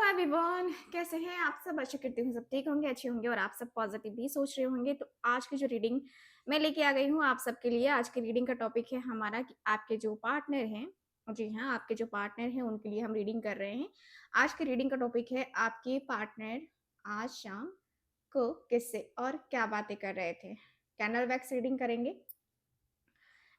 Everyone, कैसे हैं आप सब। आशा करती हूँ सब ठीक होंगे, अच्छे होंगे और आप सब पॉजिटिव भी सोच रहे होंगे। तो आज की जो रीडिंग मैं लेके आ गई हूँ आप सबके लिए, आज की रीडिंग का टॉपिक है हमारा कि आपके जो पार्टनर हैं, जी हाँ, आपके जो पार्टनर हैं उनके लिए हम रीडिंग कर रहे हैं। आज की रीडिंग का टॉपिक है आपके पार्टनर आज शाम को किससे और क्या बातें कर रहे थे। कैंडल वैक्स रीडिंग करेंगे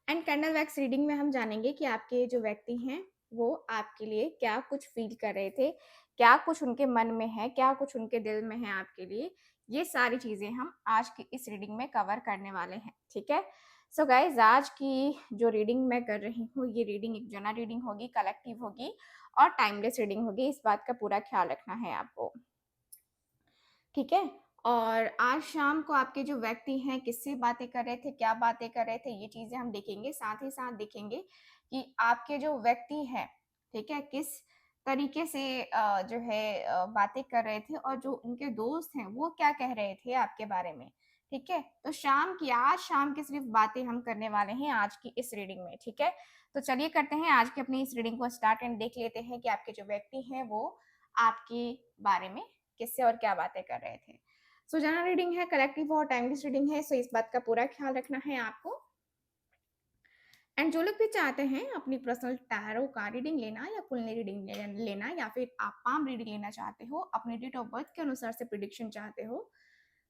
एंड कैंडल वैक्स रीडिंग में हम जानेंगे कि आपके जो व्यक्ति हैं वो आपके लिए क्या कुछ फील कर रहे थे, क्या कुछ उनके मन में है, क्या कुछ उनके दिल में है आपके लिए। ये सारी चीजें हम आज की इस रीडिंग में कवर करने वाले हैं, ठीक है। सो गाइज, आज की जो रीडिंग मैं कर रही हूँ ये रीडिंग एक जनरल रीडिंग होगी, कलेक्टिव होगी और टाइमलेस रीडिंग होगी। इस बात का पूरा ख्याल रखना है आपको, ठीक है। और आज शाम को आपके जो व्यक्ति हैं किससे बातें कर रहे थे, क्या बातें कर रहे थे, ये चीजें हम देखेंगे। साथ ही साथ देखेंगे कि आपके जो व्यक्ति हैं, ठीक है, किस तरीके से जो है बातें कर रहे थे और जो उनके दोस्त हैं वो क्या कह रहे थे आपके बारे में, ठीक है। तो आज शाम की सिर्फ बातें हम करने वाले हैं आज की इस रीडिंग में, ठीक है। तो चलिए करते हैं आज की अपनी इस रीडिंग को स्टार्ट एंड देख लेते हैं कि आपके जो व्यक्ति हैं वो आपके बारे में किससे और क्या बातें कर रहे थे। सो जनरल रीडिंग है, कलेक्टिव और टाइमलेस रीडिंग है, सो इस बात का पूरा ख्याल रखना है आपको। एंड जो लोग भी चाहते हैं अपनी पर्सनल टैरो का रीडिंग लेना या कुंडली रीडिंग लेना या फिर आप पाम रीडिंग लेना चाहते हो, अपने डेट ऑफ बर्थ के अनुसार से प्रिडिक्शन चाहते हो,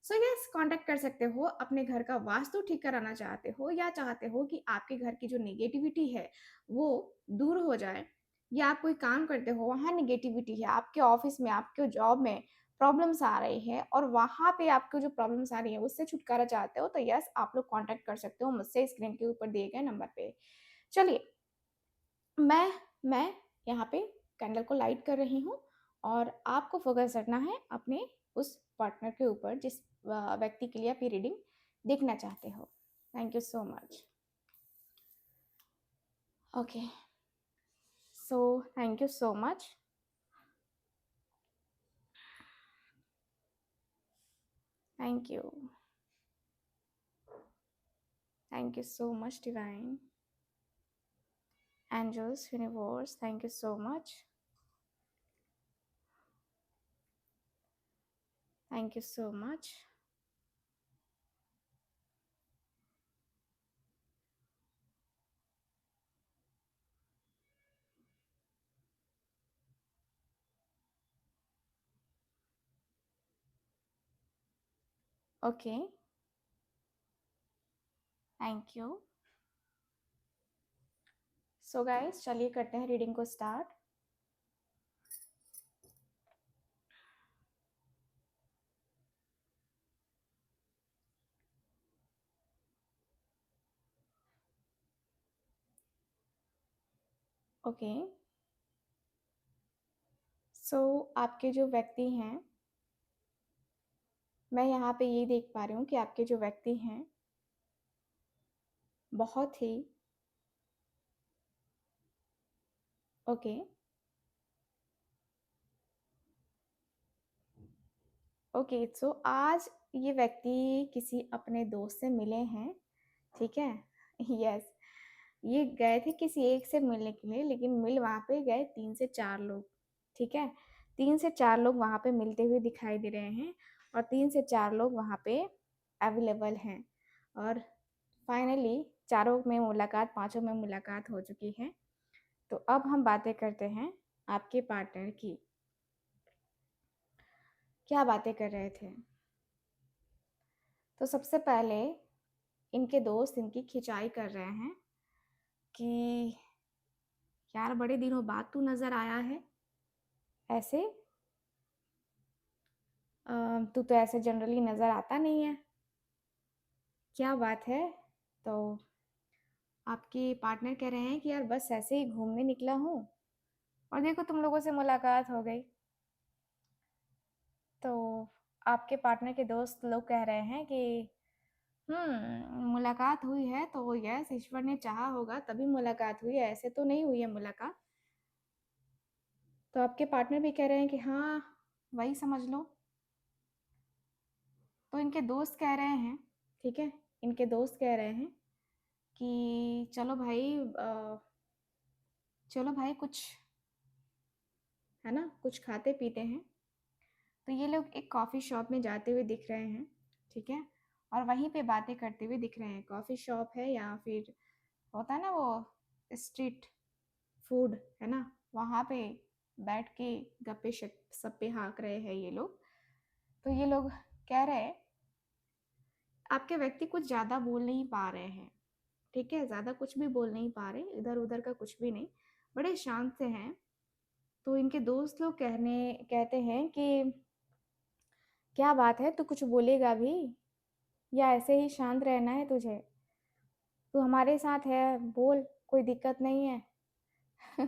सो यस कांटेक्ट कर सकते हो। अपने घर का वास्तु ठीक कराना चाहते हो या चाहते हो कि आपके घर की जो नेगेटिविटी है वो दूर हो जाए, या आप कोई काम करते हो वहाँ नेगेटिविटी है, आपके ऑफिस में, आपके जॉब में प्रॉब्लम्स आ रही है और वहाँ पे आपको जो प्रॉब्लम्स आ रही है उससे छुटकारा चाहते हो, तो यस आप लोग कांटेक्ट कर सकते हो मुझसे स्क्रीन के ऊपर दिए गए नंबर पे। चलिए, मैं यहाँ पे कैंडल को लाइट कर रही हूँ और आपको फोकस करना है अपने उस पार्टनर के ऊपर जिस व्यक्ति के लिए आप ये रीडिंग देखना चाहते हो। Thank you so much. Okay, so thank you so much. Thank you, thank you so much divine angels, universe, thank you so much, thank you so much। Okay, thank you. So guys, चलिए करते हैं reading को start. Okay, सो आपके जो व्यक्ति हैं, मैं यहाँ पे ये देख पा रही हूँ कि आपके जो व्यक्ति हैं बहुत ही ओके, ओके। सो आज ये व्यक्ति किसी अपने दोस्त से मिले हैं, ठीक है। यस, ये गए थे किसी एक से मिलने के लिए, लेकिन मिल वहाँ पे गए 3 से 4 लोग, ठीक है। 3 से 4 लोग वहाँ पे मिलते हुए दिखाई दे रहे हैं और 3 से 4 लोग वहाँ पे अवेलेबल हैं और फाइनली चारों में मुलाकात, पांचों में मुलाकात हो चुकी है। तो अब हम बातें करते हैं आपके पार्टनर की, क्या बातें कर रहे थे। तो सबसे पहले इनके दोस्त इनकी खिंचाई कर रहे हैं कि यार बड़े दिनों बाद तू नजर आया है, ऐसे तू तो ऐसे जनरली नजर आता नहीं है, क्या बात है। तो आपके पार्टनर कह रहे हैं कि यार बस ऐसे ही घूमने निकला हूँ और देखो तुम लोगों से मुलाकात हो गई। तो आपके पार्टनर के दोस्त लोग कह रहे हैं कि मुलाकात हुई है तो यस ईश्वर ने चाहा होगा तभी मुलाकात हुई है, ऐसे तो नहीं हुई है मुलाकात। तो आपके पार्टनर भी कह रहे हैं कि हाँ वही समझ लो। तो इनके दोस्त कह रहे हैं, ठीक है, इनके दोस्त कह रहे हैं कि चलो भाई, चलो भाई कुछ, है ना, कुछ खाते पीते हैं। तो ये लोग एक कॉफ़ी शॉप में जाते हुए दिख रहे हैं, ठीक है? और वहीं पे बातें करते हुए दिख रहे हैं। कॉफ़ी शॉप है या फिर होता है ना वो स्ट्रीट फूड, है ना? वहाँ पे बैठ के गप्पे सप्पे हाँक रहे हैं ये लोग। तो ये लोग कह रहे हैं, आपके व्यक्ति कुछ ज़्यादा बोल नहीं पा रहे हैं, ठीक है? ज़्यादा कुछ भी बोल नहीं पा रहे, इधर-उधर का कुछ भी नहीं, बड़े शांत से हैं। तो इनके दोस्त लोग कहते हैं कि क्या बात है, तू कुछ बोलेगा भी या ऐसे ही शांत रहना है तुझे? तू हमारे साथ है, बोल, कोई दिक्कत नहीं है।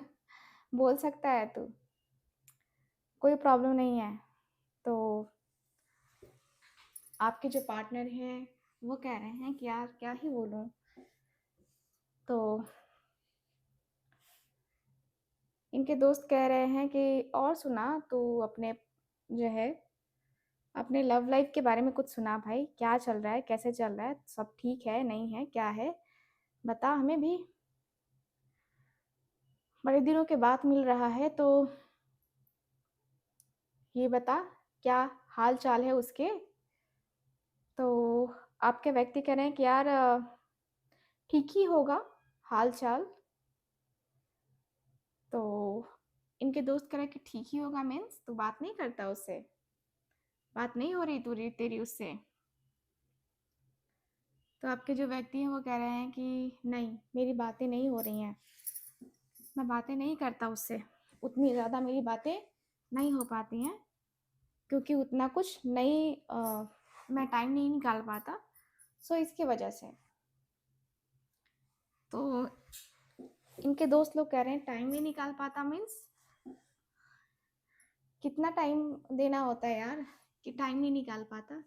बोल सकता है तू, कोई प्रॉब्लम नहीं है। तो आपके जो पार्टनर हैं वो कह रहे हैं कि यार क्या ही बोलूँ। तो इनके दोस्त कह रहे हैं कि और सुना, तू अपने जो है अपने लव लाइफ के बारे में कुछ सुना भाई, क्या चल रहा है, कैसे चल रहा है, सब ठीक है नहीं है, क्या है, बता हमें भी, बड़े दिनों के बाद मिल रहा है तो ये बता क्या हाल चाल है उसके। तो आपके व्यक्ति कह रहे हैं कि यार ठीक ही होगा हाल चाल। तो इनके दोस्त कह रहे हैं कि ठीक ही होगा मीन्स तू बात नहीं करता उससे, बात नहीं हो रही तू तेरी उससे। तो आपके जो व्यक्ति हैं वो कह रहे हैं कि नहीं, मेरी बातें नहीं हो रही हैं, मैं बातें नहीं करता उससे, उतनी ज़्यादा मेरी बातें नहीं हो पाती हैं क्योंकि उतना कुछ नहीं मैं टाइम नहीं निकाल पाता, सो इसकी वजह से। तो इनके दोस्त लोग कह रहे हैं टाइम नहीं निकाल पाता मीन्स कितना टाइम देना होता है यार कि टाइम नहीं निकाल पाता।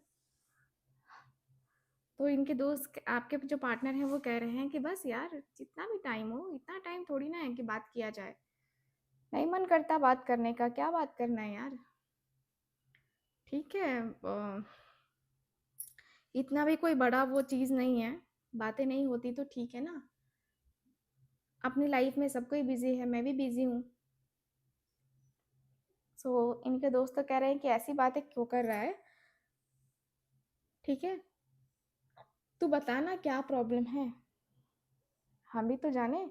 तो इनके दोस्त आपके जो पार्टनर हैं वो कह रहे हैं कि बस यार जितना भी टाइम हो, इतना टाइम थोड़ी ना है कि बात किया जाए, नहीं मन करता बात करने का, क्या बात करना है यार, ठीक है। इतना भी कोई बड़ा वो चीज़ नहीं है, बातें नहीं होती तो ठीक है ना, अपनी लाइफ में सब कोई बिजी है, मैं भी बिजी हूँ। सो इनके दोस्त तो कह रहे हैं कि ऐसी बातें क्यों कर रहा है, ठीक है, तू बता ना क्या प्रॉब्लम है, हम भी तो जाने।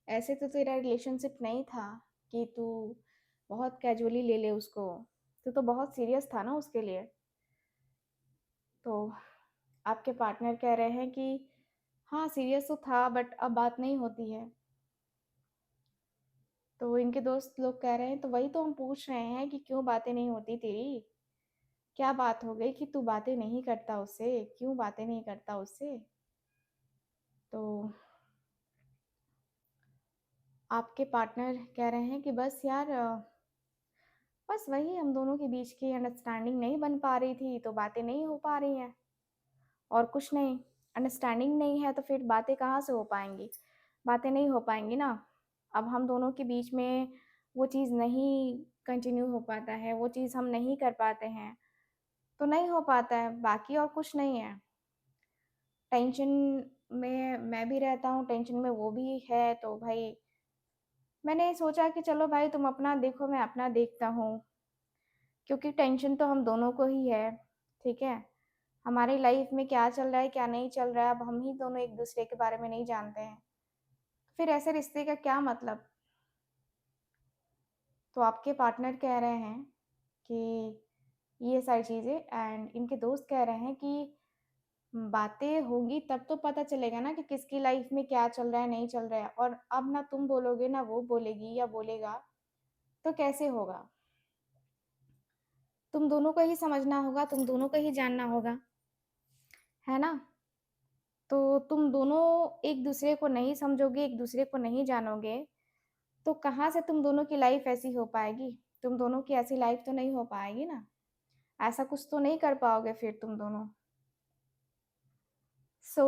ऐसे तो तेरा रिलेशनशिप नहीं था कि तू बहुत कैजुअली ले ले उसको, तो बहुत सीरियस था ना उसके लिए। तो आपके पार्टनर कह रहे हैं कि हाँ सीरियस तो था बट अब बात नहीं होती है। तो इनके दोस्त लोग कह रहे हैं तो वही तो हम पूछ रहे हैं कि क्यों बातें नहीं होती तेरी, क्या बात हो गई कि तू बातें नहीं करता उससे, क्यों बातें नहीं करता उससे। तो आपके पार्टनर कह रहे हैं कि बस यार बस वही हम दोनों के बीच की अंडरस्टैंडिंग नहीं बन पा रही थी तो बातें नहीं हो पा रही हैं, और कुछ नहीं। अंडरस्टैंडिंग नहीं है तो फिर बातें कहाँ से हो पाएंगी, बातें नहीं हो पाएंगी ना। अब हम दोनों के बीच में वो चीज़ नहीं कंटिन्यू हो पाता है, वो चीज़ हम नहीं कर पाते हैं तो नहीं हो पाता है, बाकी और कुछ नहीं है। टेंशन में मैं भी रहता हूँ, टेंशन में वो भी है, तो भाई मैंने सोचा कि चलो भाई तुम अपना देखो मैं अपना देखता हूँ, क्योंकि टेंशन तो हम दोनों को ही है, ठीक है। हमारी लाइफ में क्या चल रहा है क्या नहीं चल रहा है अब हम ही दोनों एक दूसरे के बारे में नहीं जानते हैं, फिर ऐसे रिश्ते का क्या मतलब। तो आपके पार्टनर कह रहे हैं कि ये सारी चीज़ें, एंड इनके दोस्त कह रहे हैं कि बातें होंगी तब तो पता चलेगा ना कि किसकी लाइफ में क्या चल रहा है नहीं चल रहा है, और अब ना तुम बोलोगे ना वो बोलेगी या बोलेगा तो कैसे होगा। तुम दोनों को ही समझना होगा, तुम दोनों को ही जानना होगा, है ना। तो तुम दोनों एक दूसरे को नहीं समझोगे, एक दूसरे को नहीं जानोगे तो कहाँ से तुम दोनों की लाइफ ऐसी हो पाएगी, तुम दोनों की ऐसी लाइफ तो नहीं हो पाएगी ना, ऐसा कुछ तो नहीं कर पाओगे फिर तुम दोनों। सो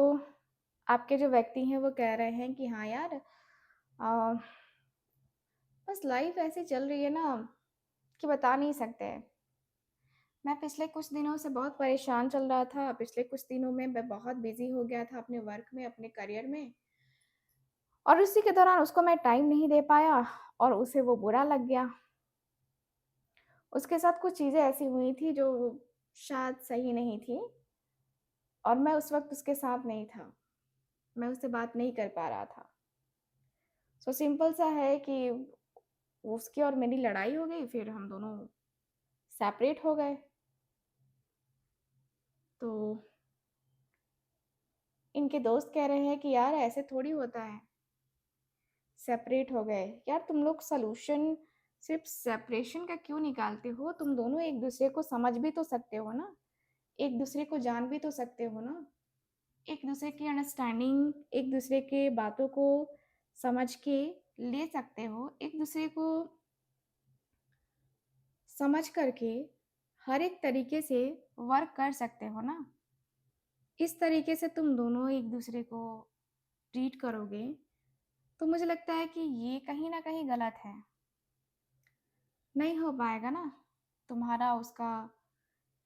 आपके जो व्यक्ति हैं वो कह रहे हैं कि हाँ यार आ, बस लाइफ ऐसी चल रही है ना कि बता नहीं सकते। मैं पिछले कुछ दिनों से बहुत परेशान चल रहा था, पिछले कुछ दिनों में मैं बहुत बिजी हो गया था अपने वर्क में, अपने करियर में, और उसी के दौरान उसको मैं टाइम नहीं दे पाया और उसे वो बुरा लग गया। उसके साथ कुछ चीज़ें ऐसी हुई थी जो शायद सही नहीं थी और मैं उस वक़्त उसके साथ नहीं था। मैं उससे बात नहीं कर पा रहा था। सो सिंपल सा है कि उसकी और मेरी लड़ाई हो गई, फिर हम दोनों सेपरेट हो गए। तो इनके दोस्त कह रहे हैं कि यार ऐसे थोड़ी होता है, सेपरेट हो गए। यार तुम लोग सॉल्यूशन सिर्फ़ सेपरेशन का क्यों निकालते हो? तुम दोनों एक-दूसरे को समझ भी तो सकते हो ना, एक-दूसरे को जान भी तो सकते हो ना। एक-दूसरे की अंडरस्टैंडिंग, एक-दूसरे के बातों को समझ के ले सकते हो। एक-दूसरे को समझ कर के हर एक तरीके से वर्क कर सकते हो ना। इस तरीके से तुम दोनों एक-दूसरे को ट्रीट करोगे, तो मुझे लगता है कि ये कहीं न कहीं गलत है। नहीं हो पाएगा ना, तुम्हारा उसका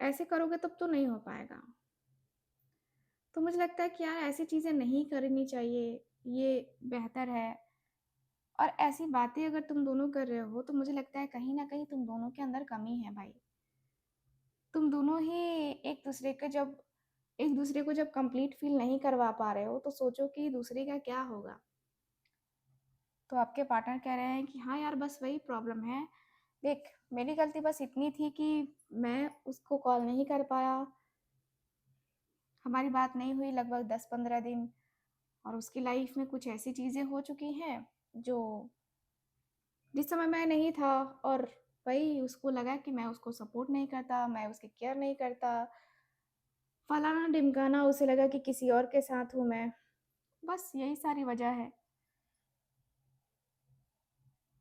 ऐसे करोगे तब तो नहीं हो पाएगा। तो मुझे लगता है कि यार ऐसी चीज़ें नहीं करनी चाहिए, ये बेहतर है। और ऐसी बातें अगर तुम दोनों कर रहे हो, तो मुझे लगता है कहीं न कहीं तुम दोनों के अंदर कमी है भाई। तुम दोनों ही एक-दूसरे को जब कंप्लीट फ़ील नहीं करवा पा रहे हो, तो सोचो कि दूसरे का क्या होगा? तो आपके पार्टनर कह रहे हैं कि हाँ यार, बस वही प्रॉब्लम है। देख, मेरी गलती बस इतनी थी कि मैं उसको कॉल नहीं कर पाया। हमारी बात नहीं हुई लगभग 10-15 दिन और उसकी लाइफ़ में कुछ ऐसी चीज़ें हो चुकी हैं, जो जिस समय मैं नहीं था और वही उसको लगा कि मैं उसको सपोर्ट नहीं करता, मैं उसकी केयर नहीं करता, फलाना-ढिमकाना, उसे लगा कि किसी और के साथ हूँ मैं। बस यही सारी वजह है।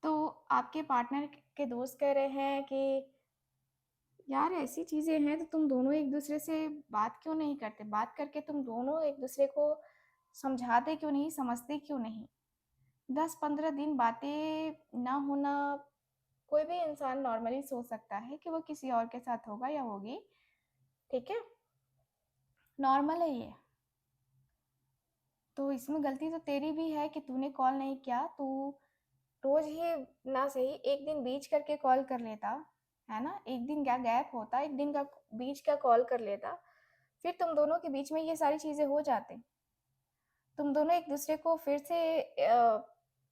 तो आपके पार्टनर के दोस्त कह रहे हैं कि यार ऐसी चीज़ें हैं तो तुम दोनों एक-दूसरे से बात क्यों नहीं करते? बात करके तुम दोनों एक-दूसरे को समझाते क्यों नहीं, समझते क्यों नहीं? 10-15 दिन बातें ना होना, कोई भी इंसान नॉर्मली सोच सकता है कि वो किसी और के साथ होगा या होगी, ठीक है? नॉर्मल है ये। तो इसमें गलती तो तेरी भी है कि तूने कॉल नहीं किया। तू रोज़ ही ना सही 1 दिन बीच करके कॉल कर लेता, है ना? 1 दिन क्या गैप होता, 1 दिन का बीच का कॉल कर लेता, फिर तुम दोनों के बीच में ये सारी चीज़ें हो जाती। तुम दोनों एक-दूसरे को फिर से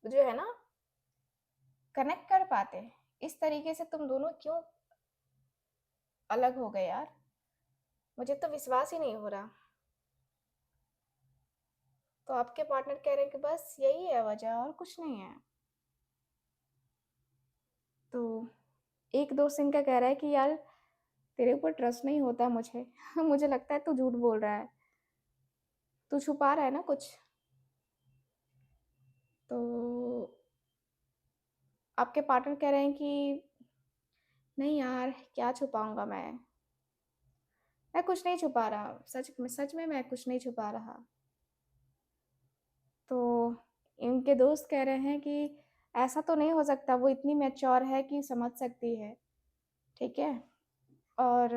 जो है ना, कनेक्ट कर पाते। इस तरीके से तुम दोनों क्यों अलग हो गए यार? मुझे तो विश्वास ही नहीं हो रहा। तो आपके पार्टनर कह रहे हैं कि बस यही है वजह और कुछ नहीं है। तो एक दोस्त इनका कह रहा है कि यार तेरे ऊपर ट्रस्ट नहीं होता मुझे। मुझे लगता है तू झूठ बोल रहा है। तू छुपा रहा है ना कुछ। तो आपके पार्टनर कह रहे हैं कि नहीं यार, क्या छुपाऊँगा मैं? मैं कुछ नहीं छुपा रहा। सच में मैं कुछ नहीं छुपा रहा। तो इनके दोस्त कह रहे हैं कि ऐसा तो नहीं हो सकता, वो इतनी मैच्योर है कि समझ सकती है, ठीक है? और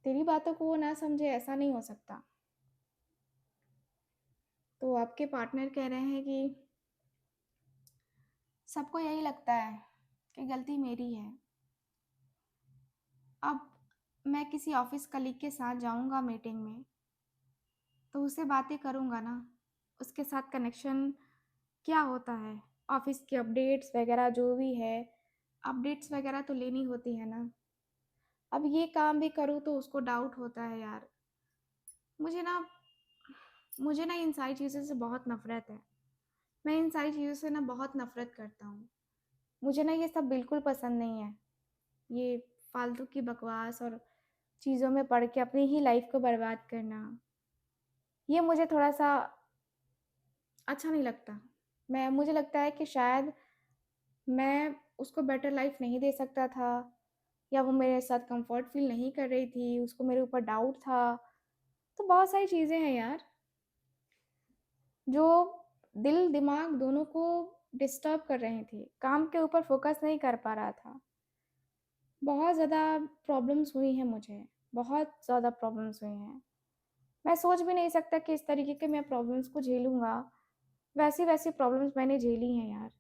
तेरी बातों को वो ना समझे, ऐसा नहीं हो सकता। तो आपके पार्टनर कह रहे हैं कि सबको यही लगता है कि गलती मेरी है। अब मैं किसी ऑफ़िस कलीग के साथ जाऊँगा मीटिंग में, तो उससे बातें करूँगा ना, उसके साथ कनेक्शन क्या होता है, ऑफ़िस की अपडेट्स वग़ैरह जो भी है, अपडेट्स वग़ैरह तो लेनी होती है ना। अब ये काम भी करूँ तो उसको डाउट होता है यार। मुझे ना मुझे ना इन सारी चीज़ों से बहुत नफ़रत है। मैं इन सारी चीज़ों से ना बहुत नफ़रत करता हूँ। मुझे ना ये सब बिल्कुल पसंद नहीं है। ये फालतू की बकवास और चीज़ों में पड़ के अपनी ही लाइफ़ को बर्बाद करना, ये मुझे थोड़ा-सा अच्छा नहीं लगता। मैं मुझे लगता है कि शायद मैं उसको बेटर लाइफ़ नहीं दे सकता था या वो मेरे साथ कम्फ़र्ट फ़ील नहीं कर रही थी, उसको मेरे ऊपर डाउट था। तो बहुत सारी चीज़ें हैं यार, जो दिल-दिमाग दोनों को डिस्टर्ब कर रही थी। काम के ऊपर फ़ोकस नहीं कर पा रहा था। बहुत ज़्यादा प्रॉब्लम्स हुई हैं मुझे, बहुत ज़्यादा प्रॉब्लम्स हुई हैं। मैं सोच भी नहीं सकता कि इस तरीके के मैं प्रॉब्लम्स को झेलूँगा। वैसी-वैसी प्रॉब्लम्स मैंने झेली हैं यार।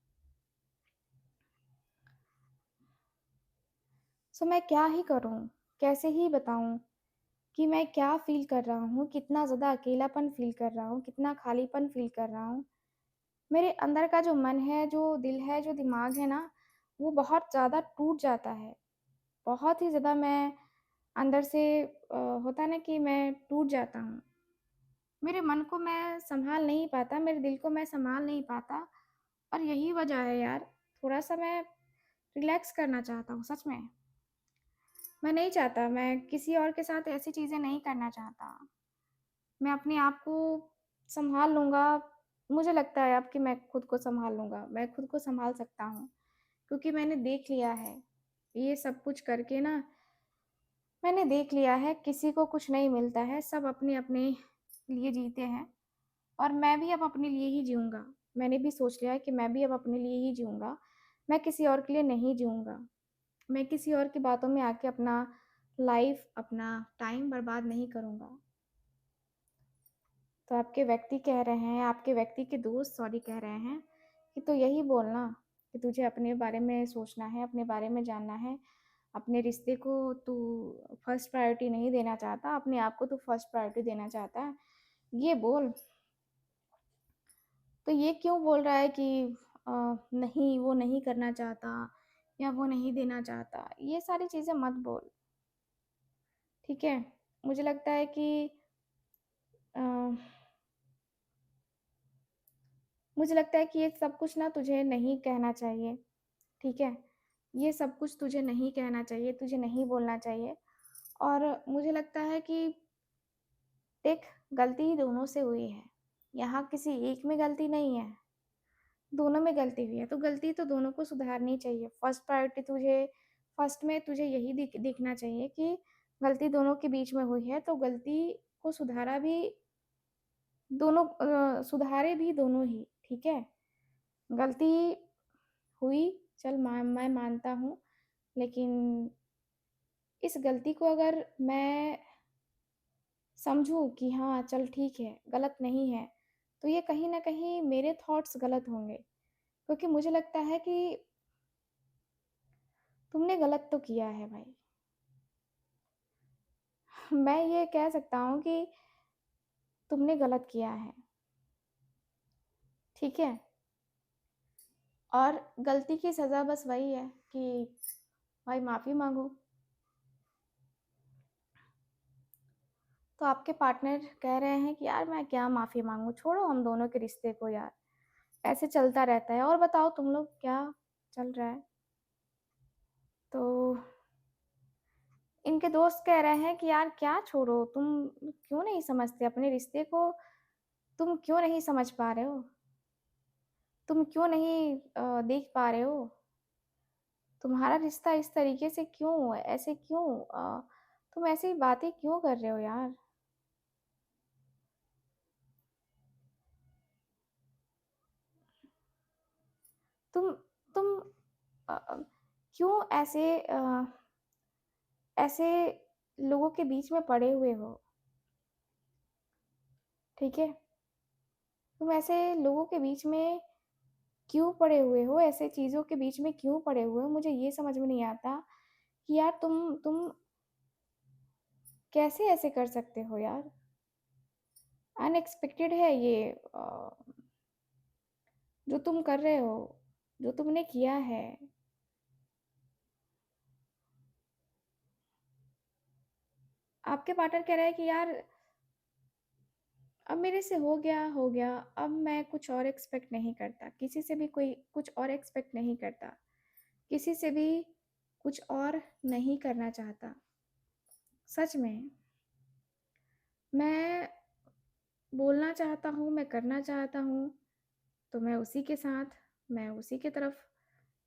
सो मैं क्या ही करूँ? कैसे ही बताऊँ कि मैं क्या फ़ील कर रहा हूँ? कितना ज़्यादा अकेलापन फ़ील कर रहा हूँ, कितना खालीपन फ़ील कर रहा हूँ। मेरे अंदर का जो मन है, जो दिल है, जो दिमाग है ना, वो बहुत ज़्यादा टूट जाता है। बहुत ही ज़्यादा मैं अंदर से होता है ना कि मैं टूट जाता हूँ। मेरे मन को मैं सँभाल नहीं पाता, मेरे दिल को मैं सँभाल नहीं पाता और यही वजह है यार, थोड़ा-सा मैं रिलैक्स करना चाहता हूँ, सच में। मैं नहीं चाहता, मैं किसी और के साथ ऐसी चीज़ें नहीं करना चाहता। मैं अपने आप को सँभाल लूँगा, मुझे लगता है अब कि मैं खुद को सँभाल लूँगा, मैं खुद को सँभाल सकता हूँ। क्योंकि मैंने देख लिया है, ये सब कुछ करके ना मैंने देख लिया है किसी को कुछ नहीं मिलता है, सब अपने-अपने लिए जीते हैं और मैं भी अब अपने लिए ही जीऊँगा। मैंने भी सोच लिया है कि मैं भी अब अपने लिए ही जीऊँगा, मैं किसी और के लिए नहीं जीऊँगा। मैं किसी और की बातों में आके अपना लाइफ़, अपना टाइम बर्बाद नहीं करूँगा। तो आपके व्यक्ति कह रहे हैं, आपके व्यक्ति के दोस्त सॉरी कह रहे हैं कि तो यही बोल ना कि तुझे अपने बारे में सोचना है, अपने बारे में जानना है, अपने रिश्ते को तू फर्स्ट प्रायोरिटी नहीं देना चाहता, अपने आप को तू फर्स्ट प्रायोरिटी देना चाहता है, ये बोल। तो ये क्यों बोल रहा है कि अ, नहीं वो नहीं करना चाहता या वो नहीं देना चाहता, ये सारी चीज़ें मत बोल, ठीक है? मुझे लगता है कि अ मुझे लगता है कि ये सब कुछ ना तुझे नहीं कहना चाहिए, ठीक है? ये सब कुछ तुझे नहीं कहना चाहिए, तुझे नहीं बोलना चाहिए और मुझे लगता है कि देख गलती दोनों से हुई है। यहाँ किसी एक में गलती नहीं है, दोनों में गलती हुई है, तो गलती तो दोनों को सुधारनी चाहिए। फर्स्ट प्रायोरिटी तुझे फर्स्ट में तुझे यही देखना चाहिए कि गलती दोनों के बीच में हुई है, तो गलती को सुधारा भी दोनों सुधारे भी दोनों ही, ठीक है? गलती हुई, चल मैं मानता हूँ, लेकिन इस गलती को अगर मैं समझूँ कि हाँ, चल ठीक है, गलत नहीं है, तो ये कहीं न कहीं मेरे थॉट्स गलत होंगे। क्योंकि मुझे लगता है कि तुमने गलत तो किया है भाई। मैं ये कह सकता हूँ कि तुमने गलत किया है, ठीक है? और गलती की सज़ा बस वही है कि भाई माफ़ी माँगो। तो आपके पार्टनर कह रहे हैं कि यार मैं क्या माफ़ी माँगूँ, छोड़ो हम दोनों के रिश्ते को यार, ऐसे चलता रहता है। और बताओ तुम लोग क्या चल रहा है? तो इनके दोस्त कह रहे हैं कि यार क्या छोड़ो, तुम क्यों नहीं समझते अपने रिश्ते को, तुम क्यों नहीं समझ पा रहे हो? तुम क्यों नहीं देख पा रहे हो? तुम्हारा रिश्ता इस तरीके से क्यों, ऐसे क्यों तुम ऐसी बातें क्यों कर रहे हो यार? तुम तुम अ अ, क्यों ऐसे लोगों के बीच में पड़े हुए हो, ठीक है? तुम ऐसे लोगों के बीच में क्यों पड़े हुए हो? ऐसे चीज़ों के बीच में क्यों पड़े हुए हो? मुझे ये समझ में नहीं आता कि यार तुम कैसे ऐसे कर सकते हो यार? अनएक्सपेक्टेड है ये जो तुम कर रहे हो, जो तुमने किया है। आपके पार्टनर कह रहा है कि यार अब मेरे से हो गया, अब मैं कुछ और एक्सपेक्ट नहीं करता, किसी से भी कोई कुछ और एक्सपेक्ट नहीं करता, किसी से भी कुछ और नहीं करना चाहता। सच में, मैं बोलना चाहता हूँ, मैं करना चाहता हूँ, तो मैं उसी की तरफ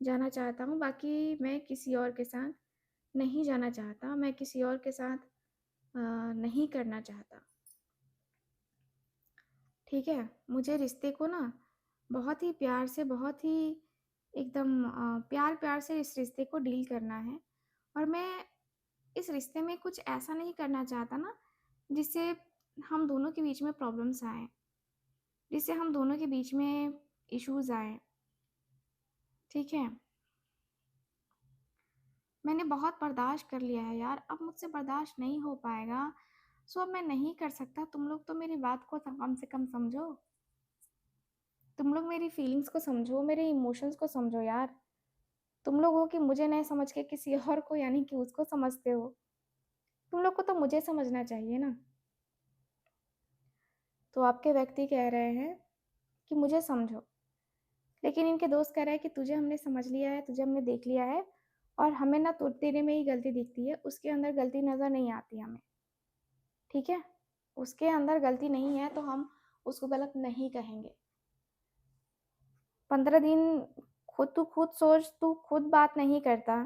जाना चाहता हूँ, बाकी मैं किसी और के साथ नहीं जाना चाहता, मैं किसी और के साथ नहीं करना चाहता। ठीक है? मुझे रिश्ते को ना बहुत ही प्यार से, बहुत ही एकदम प्यार-प्यार से इस रिश्ते को डील करना है और मैं इस रिश्ते में कुछ ऐसा नहीं करना चाहता ना, जिससे हम दोनों के बीच में प्रॉब्लम्स आएँ, जिससे हम दोनों के बीच में इश्यूज़ आएँ, ठीक है? मैंने बहुत बर्दाश्त कर लिया है यार, अब मुझसे बर्दाश्त नहीं हो पाएगा। सो अब मैं नहीं कर सकता। तुम लोग तो मेरी बात को कम से कम समझो। तुम लोग मेरी फीलिंग्स को समझो, मेरे इमोशंस को समझो यार। तुम लोग हो कि मुझे नहीं समझ के किसी और को यानी कि उसको समझते हो। तुम लोग को तो मुझे समझना चाहिए ना। तो आपके व्यक्ति कह रहे हैं कि मुझे समझो, लेकिन इनके दोस्त कह रहे हैं कि तुझे हमने समझ लिया है, तुझे हमने देख लिया है और हमें ना तो तेरे में ही गलती दिखती है, उसके अंदर गलती नज़र नहीं आती हमें। ठीक है? उसके अंदर गलती नहीं है तो हम उसको गलत नहीं कहेंगे। 15 दिन तू खुद सोच, तू खुद बात नहीं करता,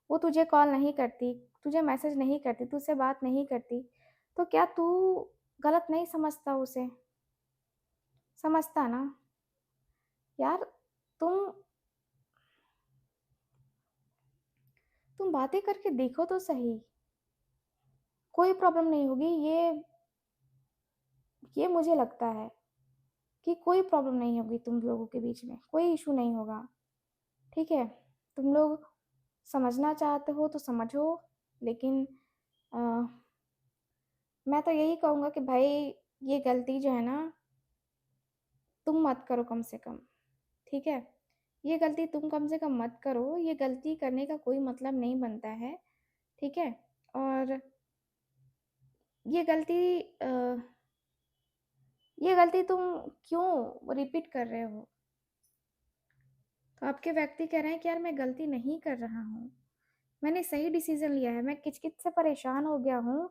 वो तुझे कॉल नहीं करती, तुझे मैसेज नहीं करती, तुझसे बात नहीं करती, तो क्या तू गलत नहीं समझता उसे? समझता ना? यार तुम तुम बातें करके देखो तो सही। कोई प्रॉब्लम नहीं होगी, ये मुझे लगता है कि कोई प्रॉब्लम नहीं होगी तुम लोगों के बीच में, कोई इश्यू नहीं होगा। ठीक है? तुम लोग समझना चाहते हो तो समझो, लेकिन अ, मैं तो यही कहूँगा कि भाई ये गलती जो है ना, तुम मत करो कम से कम। ठीक है? ये गलती तुम कम से कम मत करो, ये गलती करने का कोई मतलब नहीं बनता है। ठीक है? और ये गलती अ, ये गलती तुम क्यों रिपीट कर रहे हो? तो आपके व्यक्ति कह रहे हैं कि यार मैं गलती नहीं कर रहा हूँ। मैंने सही डिसीज़न लिया है, मैं किच-किच से परेशान हो गया हूँ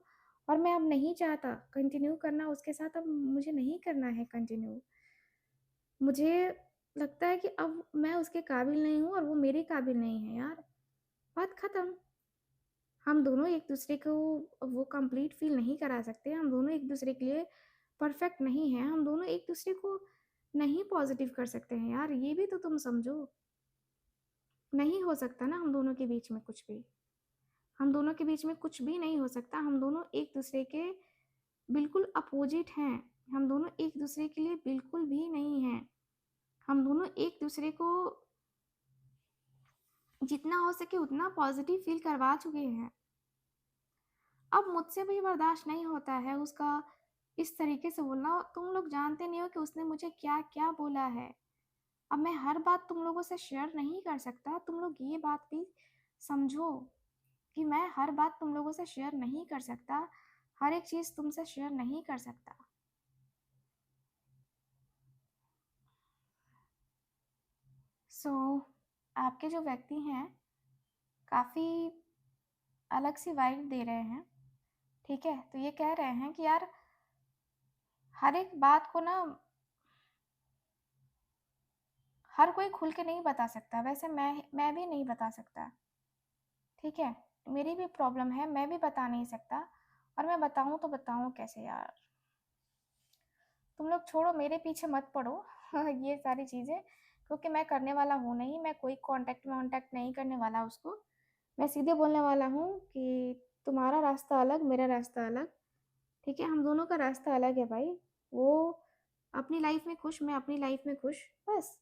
और मैं अब नहीं चाहता कंटिन्यू करना उसके साथ, अब मुझे नहीं करना है कंटिन्यू। मुझे लगता है कि अब मैं उसके काबिल नहीं हूँ और वो मेरे काबिल नहीं है यार, बात ख़त्म। हम दोनों एक-दूसरे को वो कंप्लीट फ़ील नहीं करा सकते, हम दोनों एक-दूसरे के लिए परफ़ेक्ट नहीं हैं, हम दोनों एक-दूसरे को नहीं पॉज़िटिव कर सकते हैं यार, ये भी तो तुम समझो। नहीं हो सकता ना हम दोनों के बीच में कुछ भी। हम दोनों के बीच में कुछ भी नहीं हो सकता, हम दोनों एक-दूसरे के बिल्कुल अपोज़िट हैं। हम दोनों एक-दूसरे के लिए बिल्कुल भी नहीं हैं। हम दोनों एक-दूसरे को जितना हो सके उतना पॉज़िटिव फ़ील करवा चुके हैं। अब मुझसे भी बर्दाश्त नहीं होता है उसका इस तरीके से बोलना। तुम लोग जानते नहीं हो कि उसने मुझे क्या-क्या बोला है। अब मैं हर बात तुम लोगों से शेयर नहीं कर सकता, तुम लोग ये बात भी समझो कि मैं हर बात तुम लोगों से शेयर नहीं कर सकता, हर एक चीज़ तुमसे शेयर नहीं कर सकता। सो आपके जो व्यक्ति हैं, काफ़ी अलग सी वाइब दे रहे हैं, ठीक है? तो ये कह रहे हैं कि यार हर एक बात को ना हर कोई खुल के नहीं बता सकता, वैसे मैं भी नहीं बता सकता, ठीक है? मेरी भी प्रॉब्लम है, मैं भी बता नहीं सकता और मैं बताऊँ तो बताऊँ कैसे यार? तुम लोग छोड़ो, मेरे पीछे मत पड़ो ये सारी चीज़ें, क्योंकि मैं करने वाला हूँ नहीं, मैं कोई कॉन्टैक्ट नहीं करने वाला उसको। मैं सीधे बोलने वाला हूँ कि तुम्हारा रास्ता अलग, मेरा रास्ता अलग, ठीक है? हम दोनों का रास्ता अलग है भाई। वो अपनी लाइफ़ में खुश, मैं अपनी लाइफ़ में खुश, बस।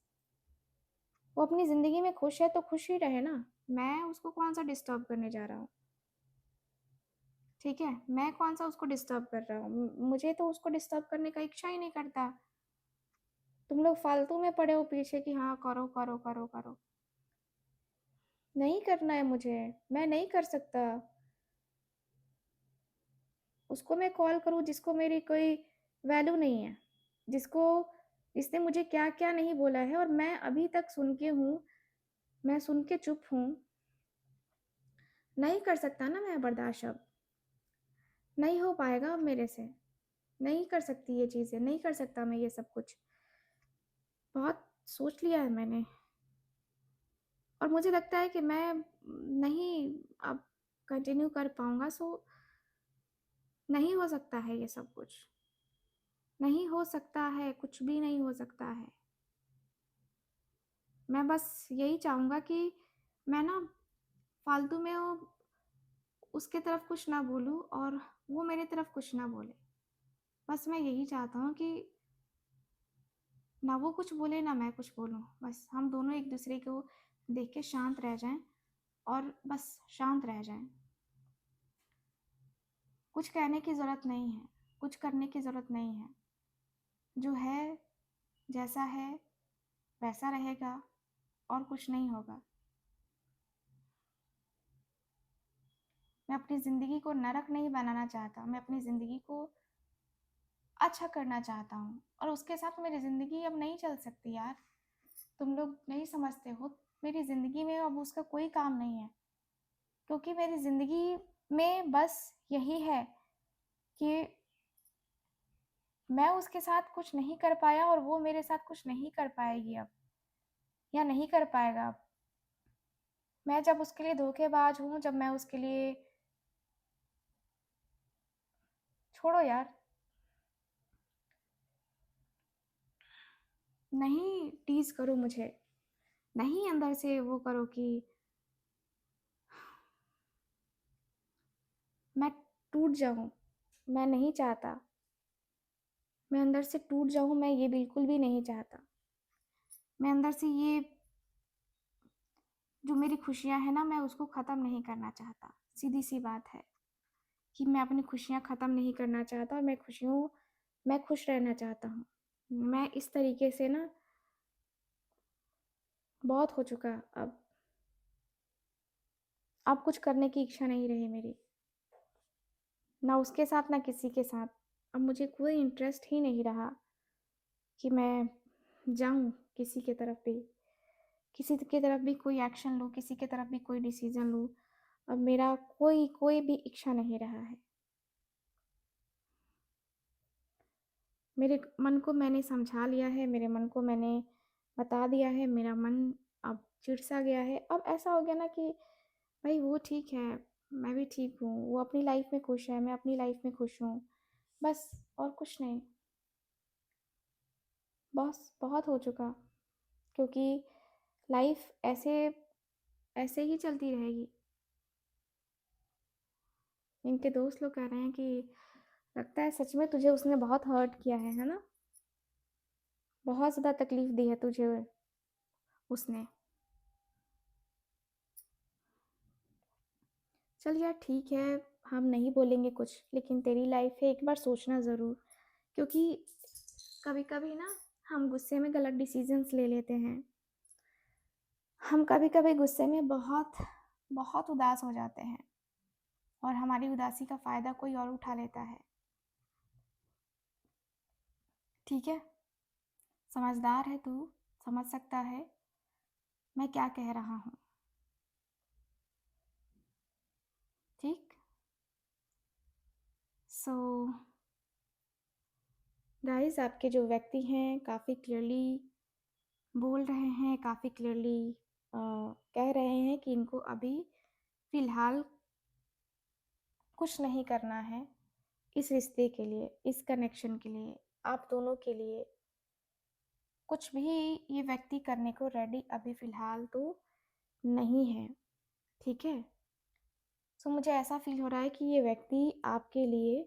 वो अपनी ज़िंदगी में खुश है तो खुश ही रहे ना, मैं उसको कौन-सा डिस्टर्ब करने जा रहा हूँ, ठीक है? मैं कौन-सा उसको डिस्टर्ब कर रहा हूँ, मुझे तो उसको डिस्टर्ब करने का इच्छा ही नहीं करता। तुम लोग फालतू में पड़े हो पीछे कि हाँ, करो, करो, करो, करो। नहीं करना है मुझे, मैं नहीं कर सकता। उसको मैं कॉल करूँ जिसको मेरी कोई वैल्यू नहीं है, जिसको जिसने मुझे क्या-क्या नहीं बोला है और मैं अभी तक सुन के हूँ, मैं सुन के चुप हूँ। नहीं कर सकता ना मैं बर्दाश्त अब, नहीं हो पाएगा अब मेरे से, नहीं कर सकती ये चीज़ें, नहीं कर सकता मैं ये सब कुछ। बहुत सोच लिया है मैंने और मुझे लगता है कि मैं नहीं अब कंटिन्यू कर पाऊँगा, सो नहीं हो सकता है ये सब कुछ। नहीं हो सकता है, कुछ भी नहीं हो सकता है। मैं बस यही चाहूँगा कि मैं ना फालतू में वो उसके तरफ कुछ ना बोलूँ और वो मेरे तरफ कुछ ना बोले। बस मैं यही चाहता हूँ कि ना वो कुछ बोले, ना मैं कुछ बोलूँ। बस हम दोनों एक-दूसरे को देख के शांत रह जाएँ और बस शांत रह जाएं। कुछ कहने की ज़रूरत नहीं है, कुछ करने की ज़रूरत नहीं है। जो है, जैसा है वैसा रहेगा और कुछ नहीं होगा। मैं अपनी ज़िंदगी को नरक नहीं बनाना चाहता, मैं अपनी ज़िंदगी को अच्छा करना चाहता हूँ और उसके साथ मेरी ज़िंदगी अब नहीं चल सकती यार। तुम लोग नहीं समझते हो, मेरी ज़िंदगी में अब उसका कोई काम नहीं है, क्योंकि मेरी ज़िंदगी में बस यही है कि मैं उसके साथ कुछ नहीं कर पाया और वो मेरे साथ कुछ नहीं कर पाएगी अब, या नहीं कर पाएगा अब। मैं जब उसके लिए धोखेबाज हूँ, जब मैं उसके लिए छोड़ो यार, नहीं टीज़ करो मुझे, नहीं अंदर से वो करो कि मैं टूट जाऊँ, मैं नहीं चाहता। मैं अंदर से टूट जाऊँ, मैं ये बिल्कुल भी नहीं चाहता। मैं अंदर से ये जो मेरी खुशियाँ हैं ना, मैं उसको ख़त्म नहीं करना चाहता। सीधी-सी बात है कि मैं अपनी खुशियाँ ख़त्म नहीं करना चाहता और मैं खुश रहना चाहता हूँ। मैं इस तरीके से ना बहुत हो चुका अब। अब कुछ करने की इच्छा नहीं रही मेरी। ना उसके साथ, ना किसी के साथ। अब मुझे कोई इंटरेस्ट ही नहीं रहा कि मैं जाऊँ किसी की तरफ भी। किसी की तरफ भी कोई एक्शन लूँ, किसी की तरफ भी कोई डिसीज़न लूँ। अब मेरा कोई भी इच्छा नहीं रहा है। मेरे मन को मैंने समझा लिया है, मेरे मन को मैंने बता दिया है, मेरा मन अब चिढ़-सा गया है। अब ऐसा हो गया ना कि भाई वो ठीक है, मैं भी ठीक हूँ, वो अपनी लाइफ़ में खुश है, मैं अपनी लाइफ़ में खुश हूँ, बस और कुछ नहीं। बस बहुत हो चुका, क्योंकि लाइफ़ ऐसे ऐसे ही चलती रहेगी। इनके दोस्त लोग कह रहे हैं कि लगता है सच में तुझे उसने बहुत हर्ट किया है ना? बहुत ज़्यादा तकलीफ़ दी है तुझे उसने। चल यार ठीक है, हम नहीं बोलेंगे कुछ, लेकिन तेरी लाइफ़ है, एक बार सोचना ज़रूर, क्योंकि कभी-कभी ना हम गुस्से में गलत डिसीज़न्स ले लेते हैं। हम कभी-कभी गुस्से में बहुत उदास हो जाते हैं और हमारी उदासी का फ़ायदा कोई और उठा लेता है। ठीक है? समझदार है तू, समझ सकता है मैं क्या कह रहा हूँ। ठीक? सो गाइज़, आपके जो व्यक्ति हैं काफ़ी क्लियरली बोल रहे हैं, काफ़ी क्लियरली कह रहे हैं कि इनको अभी फ़िलहाल कुछ नहीं करना है इस रिश्ते के लिए, इस कनेक्शन के लिए, आप दोनों के लिए। कुछ भी ये व्यक्ति करने को रेडी अभी फ़िलहाल तो नहीं है, ठीक है? सो मुझे ऐसा फ़ील हो रहा है कि ये व्यक्ति आपके लिए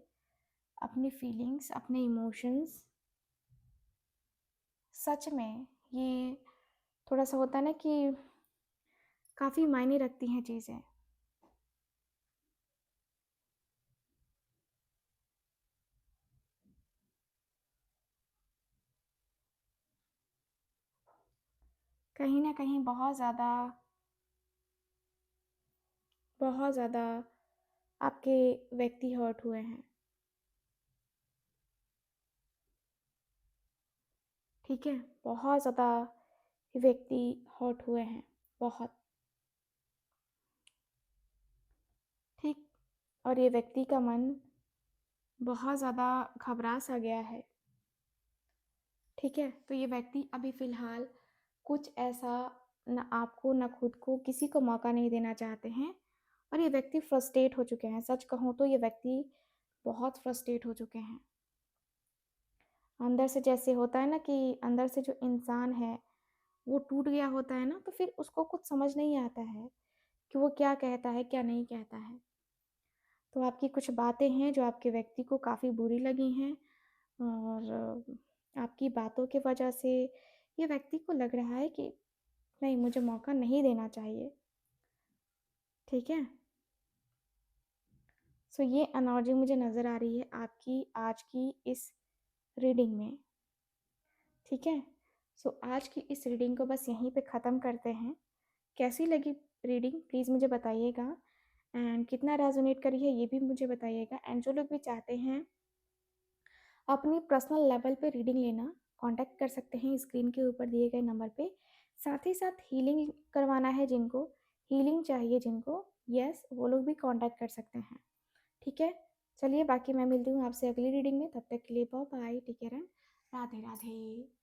अपनी फीलिंग्स, अपने इमोशंस, सच में ये थोड़ा-सा होता है ना कि काफ़ी मायने रखती हैं चीज़ें। कहीं न कहीं बहुत ज़्यादा आपके व्यक्ति हर्ट हुए हैं, ठीक है? बहुत ज़्यादा व्यक्ति हर्ट हुए हैं, बहुत, ठीक? और ये व्यक्ति का मन बहुत ज़्यादा घबरा-सा गया है, ठीक है? तो ये व्यक्ति अभी फ़िलहाल कुछ ऐसा ना आपको, ना खुद को, किसी को मौका नहीं देना चाहते हैं और ये व्यक्ति फ्रस्ट्रेट हो चुके हैं। सच कहूँ तो ये व्यक्ति बहुत फ्रस्ट्रेट हो चुके हैं। अंदर से जैसे होता है ना कि अंदर से जो इंसान है, वो टूट गया होता है ना, तो फिर उसको कुछ समझ नहीं आता है कि वो क्या कहता है, क्या नहीं कहता है। तो आपकी कुछ बातें हैं जो आपके व्यक्ति को काफ़ी बुरी लगी हैं और आपकी बातों की वजह से ये व्यक्ति को लग रहा है कि नहीं, मुझे मौका नहीं देना चाहिए। ठीक है। सो ये एनर्जी मुझे नज़र आ रही है आपकी आज की इस रीडिंग में। ठीक है। सो आज की इस रीडिंग को बस यहीं पे ख़त्म करते हैं। कैसी लगी रीडिंग प्लीज़ मुझे बताइएगा, एंड कितना रेजोनेट करी है ये भी मुझे बताइएगा। एंड जो लोग भी चाहते हैं अपनी पर्सनल लेवल पे रीडिंग लेना, कांटेक्ट कर सकते हैं स्क्रीन के ऊपर दिए गए नंबर पे। साथ ही साथ हीलिंग करवाना है जिनको, हीलिंग चाहिए जिनको, यस वो लोग भी कांटेक्ट कर सकते हैं। ठीक है। चलिए बाकी मैं मिलती हूँ आपसे अगली रीडिंग में, तब तक के लिए bye bye, take care and Radhe Radhe.